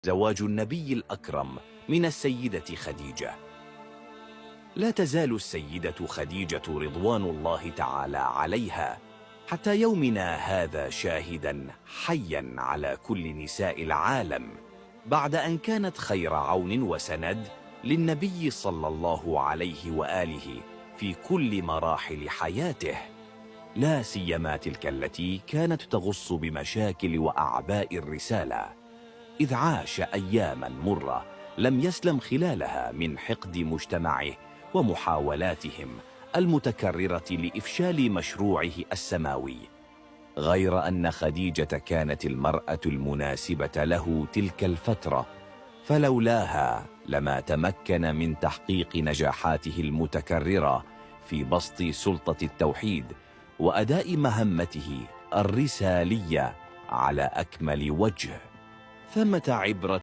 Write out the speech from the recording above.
زواج النبي الأكرم من السيدة خديجة. لا تزال السيدة خديجة رضوان الله تعالى عليها حتى يومنا هذا شاهدا حيا على كل نساء العالم، بعد أن كانت خير عون وسند للنبي صلى الله عليه وآله في كل مراحل حياته، لا سيما تلك التي كانت تغص بمشاكل وأعباء الرسالة، إذ عاش أياما مرة لم يسلم خلالها من حقد مجتمعه ومحاولاتهم المتكررة لإفشال مشروعه السماوي. غير أن خديجة كانت المرأة المناسبة له تلك الفترة، فلولاها لما تمكن من تحقيق نجاحاته المتكررة في بسط سلطة التوحيد وأداء مهمته الرسالية على أكمل وجه. ثمة عبرة